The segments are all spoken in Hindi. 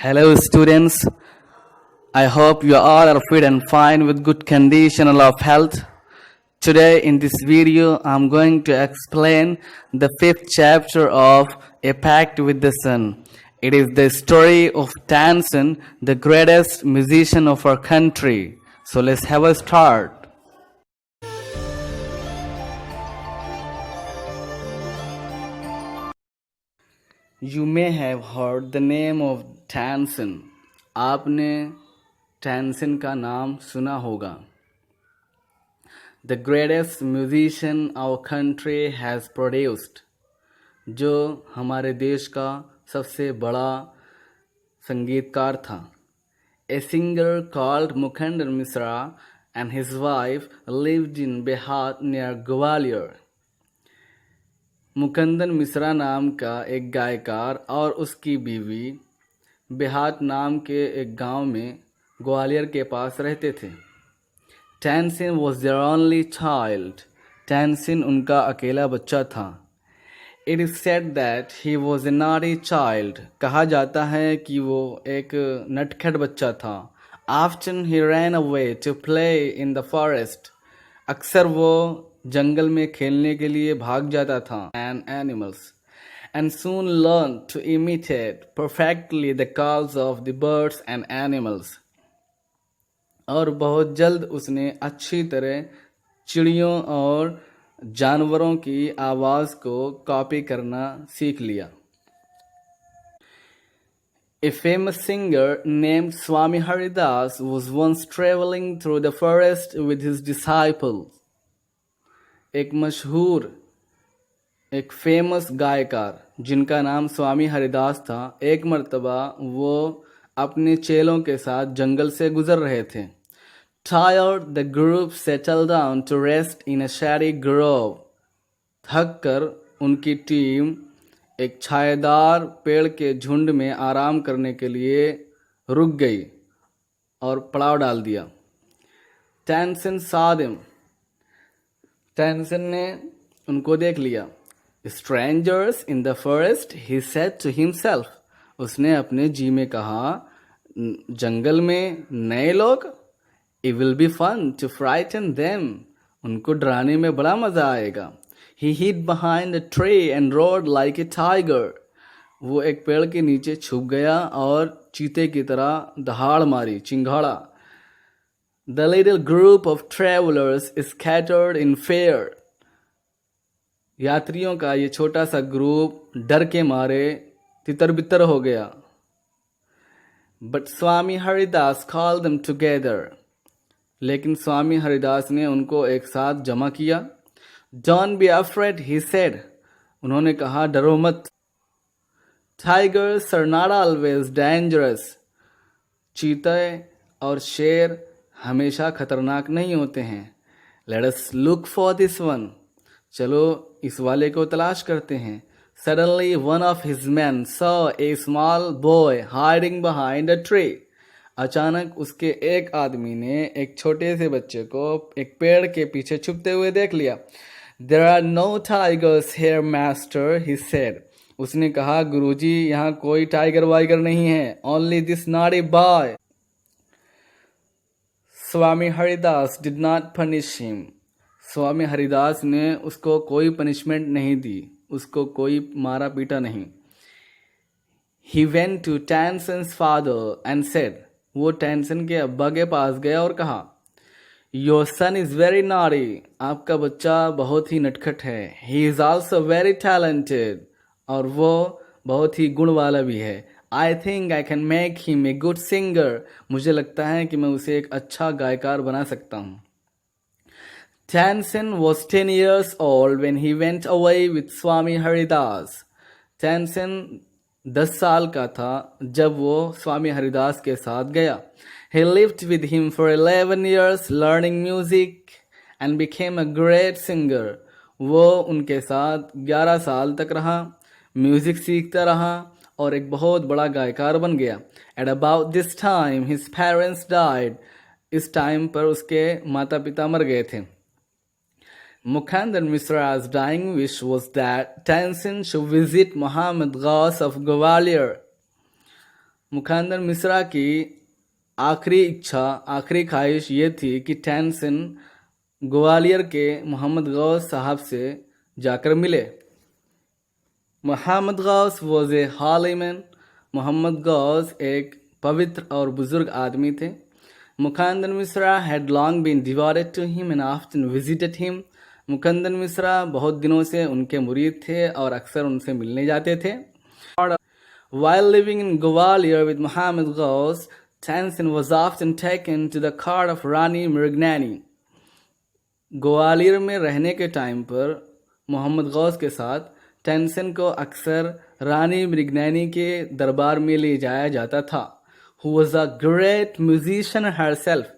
Hello students, I hope you all are fit and fine with good condition of health. Today in this video I'm going to explain the fifth chapter of A Pact with the Sun. It is the story of Tansen, the greatest musician of our country. So let's have a start. You may have heard the name of Tansen. आपने टैनसन का नाम सुना होगा. The greatest musician our country has produced. जो हमारे देश का सबसे बड़ा संगीतकार था. A singer called Mukundar Mishra and his wife lived in Behat near Gwalior. मुकंदन Mishra नाम का एक गायकार और उसकी बीवी बेहात नाम के एक गांव में ग्वालियर के पास रहते थे. Tansen was their only child. Tansen उनका अकेला बच्चा था. It is said that he was a naughty child. कहा जाता है कि वो एक नटखट बच्चा था. Often he ran away to play in the forest. अक्सर वो जंगल में खेलने के लिए भाग जाता था. And animals and soon learned to imitate perfectly the calls of the birds and animals. और बहुत जल्द उसने अच्छी तरह चिड़ियों और जानवरों की आवाज़ को कॉपी करना सीख लिया. A famous singer named Swami Haridas was once traveling through the forest with his disciples. एक मशहूर एक फेमस गायकार जिनका नाम स्वामी हरिदास था, एक मर्तबा वो अपने चेलों के साथ जंगल से गुजर रहे थे. Tired, the group settled down to rest in a shady grove. थक कर उनकी टीम एक छायादार पेड़ के झुंड में आराम करने के लिए रुक गई और पड़ाव डाल दिया. टैनसन saw them. टैनसन ने उनको देख लिया. Strangers in the forest, he said to himself. उसने अपने जी में कहा, जंगल में नए लोग. It will be fun to frighten them. उनको डराने में बड़ा मजा आएगा. He hid behind a tree and roared like a tiger. वो एक पेड़ के नीचे छुप गया और चीते की तरह दहाड़ मारी, चिंगाड़ा. The little group of travelers scattered in fear. यात्रियों का ये छोटा सा ग्रुप डर के मारे तितर बितर हो गया. But Swami Haridas called them together. लेकिन स्वामी हरिदास ने उनको एक साथ जमा किया. Don't be afraid, he said. उन्होंने कहा, डरो मत. Tigers are not always dangerous. चीते और शेर हमेशा खतरनाक नहीं होते हैं. Let us look for this one. चलो इस वाले को तलाश करते हैं. Suddenly one of his men saw a small boy hiding behind a tree. अचानक उसके एक आदमी ने एक छोटे से बच्चे को एक पेड़ के पीछे छुपते हुए देख लिया. There are no tigers here, master, he said. उसने कहा, गुरुजी, यहाँ कोई टाइगर वाइगर नहीं है. Only this naughty boy. Swami Haridas did not punish him. स्वामी हरिदास ने उसको कोई पनिशमेंट नहीं दी, उसको कोई मारा पीटा नहीं. He went to Tansen's father and said. वो टैनसन के अब्बा के पास गया और कहा, Your son is very naughty. आपका बच्चा बहुत ही नटखट है. He is also very talented. और वो बहुत ही गुण वाला भी है. I think I can make him a good singer. मुझे लगता है कि मैं उसे एक अच्छा गायकार बना सकता हूँ. Tansen was 10 years old when he went away with Swami Haridas. Tansen 10 साल का था जब वो स्वामी हरिदास के साथ गया. He lived with him for 11 years learning music and became a great singer. वो उनके साथ 11 साल तक रहा, म्यूजिक सीखता रहा और एक बहुत बड़ा गायकार बन गया. At about this time his parents died. इस टाइम पर उसके माता पिता मर गए थे. Mukundar Mishra's dying wish was that Tansen should visit Muhammad Ghaus of Gwalior. मुखंदर Mishra की आखिरी इच्छा, आखिरी ख्वाहिश ये थी कि टैनसन ग्वालियर के मोहम्मद गौस साहब से जाकर मिले। Mohammad Ghaus was a holy man. Mohammad Ghaus एक पवित्र और बुजुर्ग आदमी थे। Mukhandar Mishra had long been devoted to him and often visited him. Mukhandar Mishra बहुत दिनों से उनके मुरीद थे और अक्सर उनसे मिलने जाते थे। While living in Gwalior with Muhammad Ghaus, Tansen was often taken to the court of Rani Mrignani. Gwalior में रहने के टाइम पर मोहम्मद गौस के साथ टैनसन को अक्सर रानी मृगनैनी के दरबार में ले जाया जाता था। Who was a great musician herself,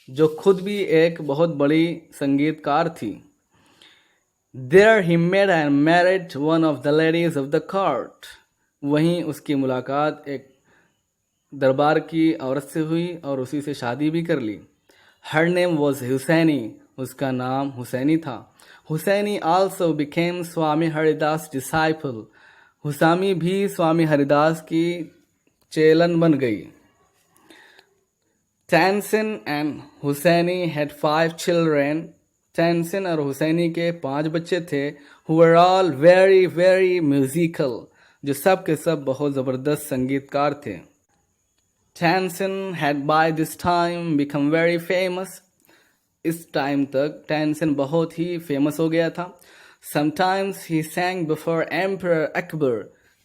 जो खुद भी एक बहुत बड़ी संगीतकार थी। There he met and married one of the ladies of the court. वहीं उसकी मुलाकात एक दरबार की औरत से हुई और उसी से शादी भी कर ली। Her name was Husaini. उसका नाम हुसैनी था। हुसैनी also became स्वामी हरिदास disciple। हुसामी भी स्वामी हरिदास की चेलन बन गई। Tansen and Husaini had 5 children। टैनसन और हुसैनी के 5 बच्चे थे। Who were all very very musical, जो सब के सब बहुत ज़बरदस्त संगीतकार थे। Tansen had by this time become very famous। इस टाइम तक टैनसन बहुत ही फेमस हो गया था। Sometimes he sang before Emperor Akbar।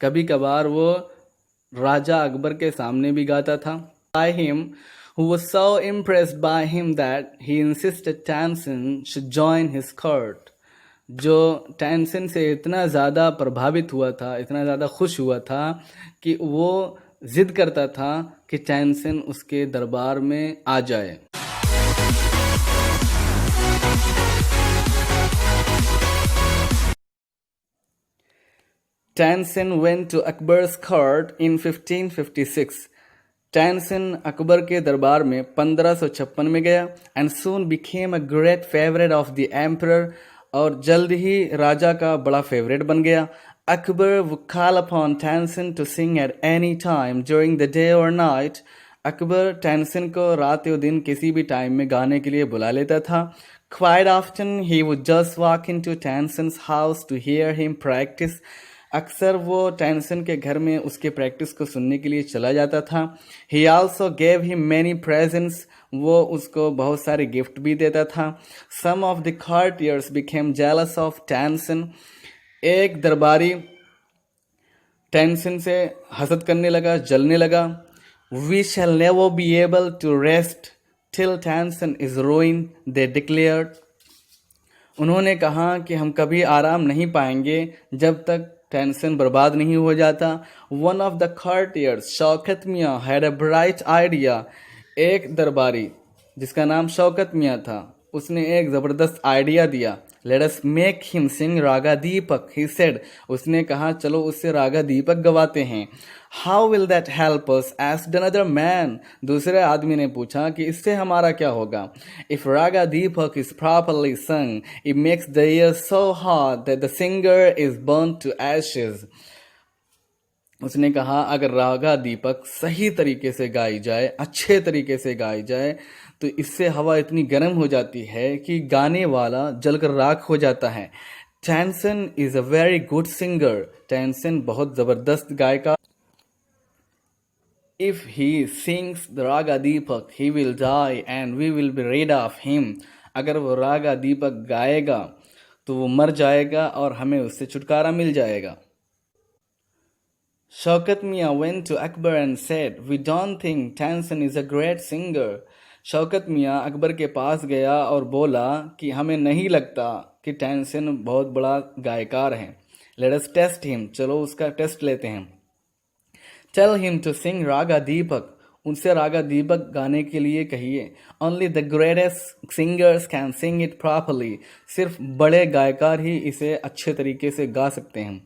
कभी कभार वो राजा अकबर के सामने भी गाता था। By him, who was so impressed by him that he insisted Tansen should join his court। जो टैनसन से इतना ज़्यादा प्रभावित हुआ था, इतना ज़्यादा खुश हुआ था कि वो ज़िद करता था कि टैनसन उसके दरबार में आ जाए। टैनसन went to Akbar's court in 1556। टैनसन Akbar के दरबार में 1556 में गया and soon became a great favorite of the emperor। और जल्द ही राजा का बड़ा फेवरेट बन गया। Akbar would call upon Tansen to sing at any time during the day or night। Akbar टैनसन को रात या दिन किसी भी टाइम में गाने के लिए बुला लेता था। Quite often he would just walk into Tansen's house to hear him practice। अक्सर वो टैनसन के घर में उसके प्रैक्टिस को सुनने के लिए चला जाता था। He also gave him many presents। वो उसको बहुत सारे गिफ्ट भी देता था। Some of the courtiers became jealous of Tansen। एक दरबारी टैनसन से हसद करने लगा, जलने लगा। We shall never be able to rest till Tansen is ruined, they declared। उन्होंने कहा कि हम कभी आराम नहीं पाएंगे जब तक टैनसन बर्बाद नहीं हो जाता। One of the courtiers, Shaukat मियाँ, had a bright idea। एक दरबारी जिसका नाम शौकत मियाँ था, उसने एक ज़बरदस्त आइडिया दिया। Let us make him sing Raga Deepak, he said। उसने कहा चलो उससे रागा दीपक गवाते हैं। How will that help us, asked another man। दूसरे आदमी ने पूछा कि इससे हमारा क्या होगा। If Raga Deepak is properly sung, it makes the air so hot that the singer is burnt to ashes। उसने कहा अगर रागा दीपक सही तरीके से गाई जाए, अच्छे तरीके से गाई जाए, तो इससे हवा इतनी गर्म हो जाती है कि गाने वाला जलकर राख हो जाता है। Tansen is a very good singer. Tansen बहुत जबरदस्त गायक। If he sings the Raga Deepak, he will die and we will be rid of him। अगर वो रागा दीपक गाएगा तो वो मर जाएगा और हमें उससे छुटकारा मिल जाएगा। शौकत मियाँ went to Akbar and said, we don't think Tansen is a great singer। Shaukat मियाँ अकबर के पास गया और बोला कि हमें नहीं लगता कि टैनसन बहुत बड़ा गायकार है। Let us test him। चलो उसका टेस्ट लेते हैं। Tell him to sing रागा दीपक। उनसे रागा दीपक गाने के लिए कहिए। Only the greatest singers can sing it properly। सिर्फ बड़े गायकार ही इसे अच्छे तरीके से गा सकते हैं।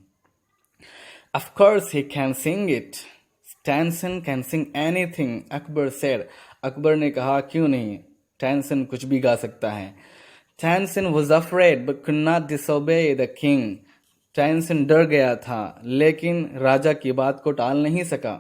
Of course he can sing it। Tansen can sing anything, Akbar said। Akbar ने कहा क्यों नहीं, टैनसन कुछ भी गा सकता है। Tansen was afraid but could not disobey the king। टैनसन डर गया था लेकिन राजा की बात को टाल नहीं सका।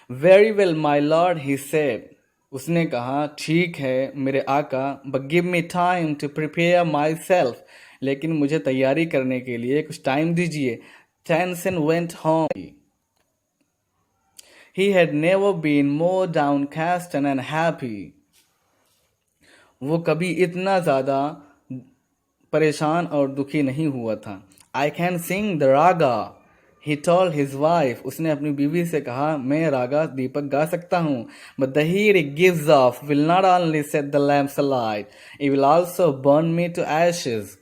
Very well, my lord, he said. उसने कहा, ठीक है मेरे आका, but give me time to prepare myself. लेकिन मुझे तैयारी करने के लिए कुछ टाइम दीजिए. Tennyson went home. He had never been more downcast and unhappy. वो कभी इतना ज़्यादा परेशान और दुखी नहीं हुआ था. I can sing the raga, he told his wife. उसने अपनी बीवी से कहा, मैं रागा दीपक गा सकता हूँ. But the heat it gives off will not only set the lamps alight, it will also burn me to ashes.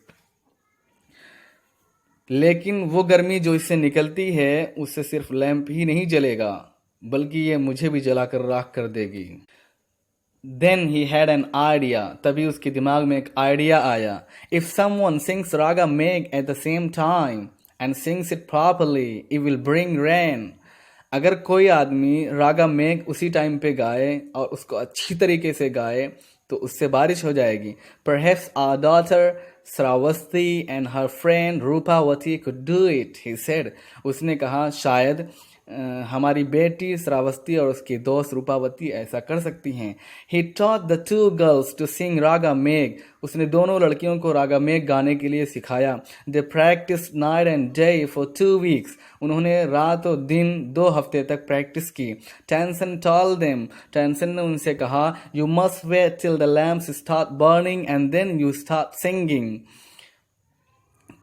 लेकिन वो गर्मी जो इससे निकलती है उससे सिर्फ लैंप ही नहीं जलेगा बल्कि ये मुझे भी जलाकर राख कर देगी. Then he had an idea. तभी उसके दिमाग में एक आइडिया आया. If someone sings Raga Megh at the same time and sings it properly, it will bring rain. अगर कोई आदमी रागा मेघ उसी टाइम पे गाए और उसको अच्छी तरीके से गाए तो उससे बारिश हो जाएगी. Perhaps our daughter Sravasti and her friend Rupavati could do it, he said. उसने कहा शायद हमारी बेटी श्रावस्ती और उसकी दोस्त रूपावती ऐसा कर सकती हैं. He taught the two girls to sing रागा मेघ. उसने दोनों लड़कियों को रागा मेघ गाने के लिए सिखाया. They practiced night and day for 2 weeks. उन्होंने रात और दिन 2 हफ्ते तक प्रैक्टिस की. Tennyson told them. Tennyson ने उनसे कहा, You must wait till the lamps start burning and then you start singing.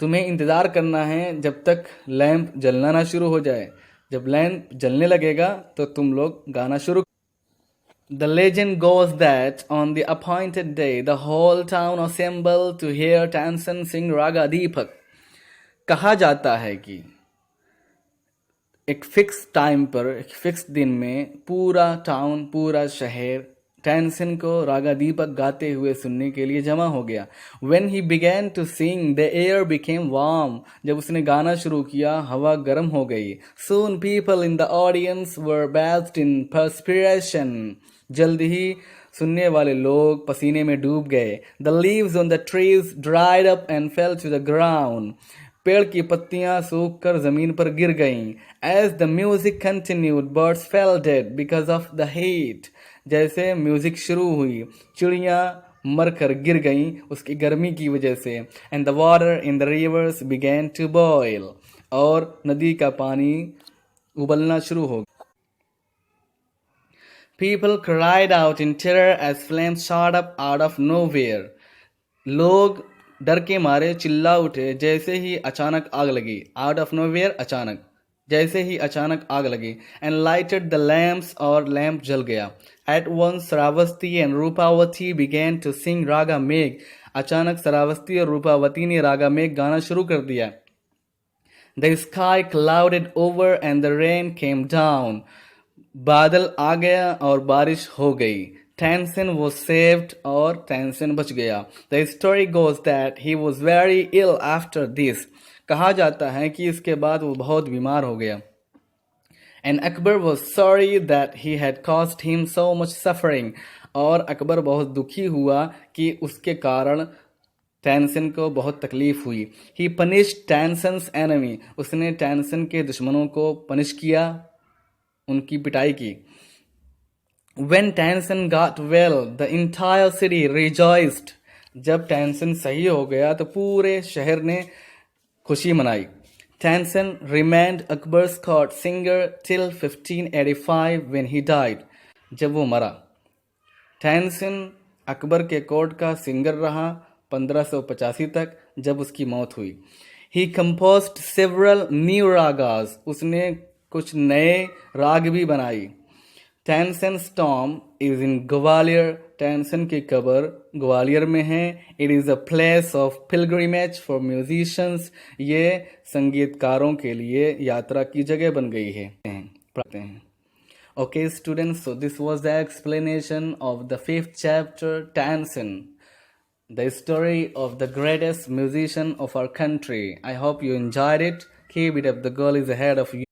तुम्हें इंतज़ार करना है जब तक लैंप जलना ना शुरू हो जाए. जब लैंप जलने लगेगा तो तुम लोग गाना शुरू. The legend goes that on the appointed day the whole town assembled to hear Tennyson sing Raga Deepak. कहा जाता है कि एक फिक्स टाइम पर एक फिक्स दिन में पूरा टाउन पूरा शहर टेंसन को रागा दीपक गाते हुए सुनने के लिए जमा हो गया. When he began to sing, the air became warm. जब उसने गाना शुरू किया, हवा गर्म हो गई. Soon people in the audience were bathed in perspiration. जल्द ही सुनने वाले लोग पसीने में डूब गए. The leaves on the trees dried up and fell to the ground. पेड़ की पत्तियां सूखकर जमीन पर गिर गईं. As the music continued, birds fell dead because of the heat. जैसे म्यूजिक शुरू हुई चिड़ियां मरकर गिर गईं उसकी गर्मी की वजह से. And the water in the rivers began to boil. और नदी का पानी उबलना शुरू हो गया. People cried out in terror as flames shot up out of nowhere. लोग डर के मारे चिल्ला उठे जैसे ही अचानक आग लगी. Out of nowhere अचानक, जैसे ही अचानक आग लगी. And lighted the lamps और लैंप जल गया. At once Sravasti and Rupavati began to sing Raga Megh. अचानक श्रावस्ती और रूपावती ने रागा मेघ गाना शुरू कर दिया. The sky clouded over and the rain came down. बादल आ गया और बारिश हो गई. Tennyson was saved और Tennyson बच गया. The story goes that he was very ill after this. कहा जाता है कि इसके बाद वो बहुत बीमार हो गया. And Akbar was sorry that he had caused him so much suffering. और अकबर बहुत दुखी हुआ कि उसके कारण टेंसन को बहुत तकलीफ हुई. He punished Tenson's enemy. उसने टेंसन के दुश्मनों को पनिश किया, उनकी पिटाई की. When Tennyson got well, the entire city rejoiced. जब टेंसन सही हो गया तो पूरे शहर ने खुशी मनाई. Tennyson remained Akbar's court singer till 1585 when he died. जब वो मरा. Tennyson अकबर के कोर्ट का सिंगर रहा 1585 तक जब उसकी मौत हुई. He composed several new ragas. उसने कुछ नए राग भी बनाई. Tenson's tomb is in Gwalior. Tennyson की कब्र ग्वालियर में है. It is a place of pilgrimage for musicians. ये संगीतकारों के लिए यात्रा की जगह बन गई है. Okay students, so this was the explanation of the 5th chapter, Tennyson, the story of the greatest musician of our country. I hope you enjoyed it. Keep it up, the goal is ahead of you.